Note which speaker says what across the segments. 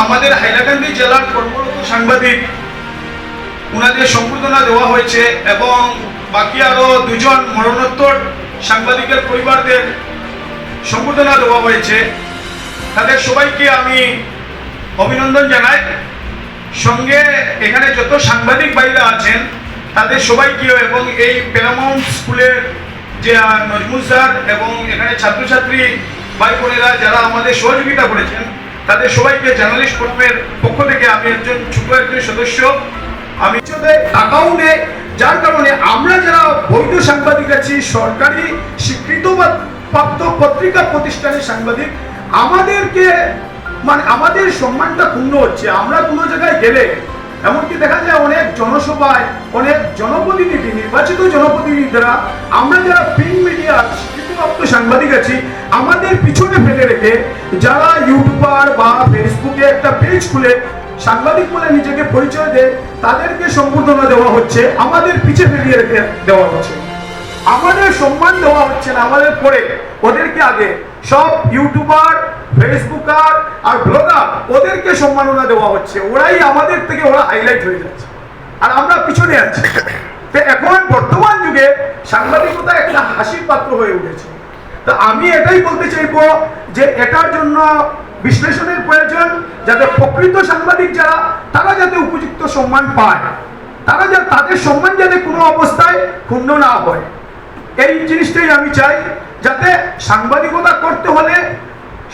Speaker 1: আমাদের হাইলাকান্দি জেলার কর্মরত সাংবাদিক ওনাদের সম্বর্ধনা দেওয়া হয়েছে এবং বাকি আরো দুজন মরণোত্তর সাংবাদিকের পরিবারদের সম্বর্ধনা দেওয়া হয়েছে। তাদের সবাইকে আমি অভিনন্দন জানাই। সঙ্গে এখানে যত সাংবাদিক ভাইরা আছেন তাদের সবাইকেও এবং এই প্যারামাউন্ট স্কুলের যে নজমুল স্যার এবং এখানে ছাত্রছাত্রী ভাই বোনেরা যারা আমাদের সহযোগিতা করেছেন তাদের সবাইকে জার্নালিস্ট ফোরামের পক্ষ থেকে আমি একজন ছোট একজন সদস্য, আমি টাকাও নেই, যার কারণে আমরা যারা বৈধ সাংবাদিক আছি, সরকারি স্বীকৃত প্রাপ্ত পত্রিকা প্রতিষ্ঠানের সাংবাদিক, আমাদেরকে মানে আমাদের সম্মানটা ক্ষুণ্ণ হচ্ছে। আমরা কোনো জায়গায় গেলে এমনকি দেখা যায় অনেক জনসভায় অনেক জনপ্রতিনিধি, নির্বাচিত জনপ্রতিনিধিরা, আমরা যারা প্রিন্ট মিডিয়ার স্বীকৃতপ্রাপ্ত সাংবাদিক আছি, আমাদের পিছনে ফেলে রেখে যারা ইউটিউবার বা ফেসবুকে একটা পেজ খুলে সাংবাদিক বলে নিজেকে পরিচয় দেয় তাদেরকে সম্বর্ধনা দেওয়া হচ্ছে, আমাদের পিছে ফেলিয়ে রেখে দেওয়া হচ্ছে, আমাদের সম্মান দেওয়া হচ্ছে না। আমাদের পরে ওদেরকে আগে সব ইউটিউবার, ফেসবুকার আর ব্লগার ওদেরকে সম্মাননা দেওয়া হচ্ছে, ওরাই আমাদের থেকে ওরা হাইলাইট হয়ে যাচ্ছে আর আমরা পিছনে আছি। তো এখন বর্তমান যুগে সাংবাদিকতা একটা হাসির পাত্র হয়ে উঠেছে। তো আমি এটাই বলতে চাইবো যে এটার জন্য বিশ্লেষণের প্রয়োজন, যাতে প্রকৃত সাংবাদিক যারা তারা যাতে উপযুক্ত সম্মান পায়, তারা যাতে তাদের সম্মান যাতে কোনো অবস্থায় ক্ষুণ্ণ না হয়, এই জিনিসটাই আমি চাই। যাতে সাংবাদিকতা করতে হলে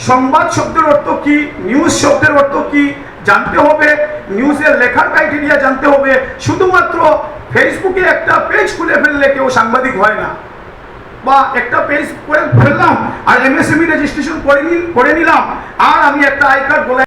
Speaker 1: সংবাদ শব্দের অর্থ কি, নিউজ শব্দের অর্থ কি জানতে হবে, নিউজের লেখার ক্রাইটেরিয়া জানতে হবে। শুধুমাত্র ফেসবুকে একটা পেজ খুলে ফেললে কেউ সাংবাদিক হয় না, বা একটা পেজ করে ফেললাম আর এমএসএমই রেজিস্ট্রেশন করে নিলাম আর আমি একটা আই কার্ড বলে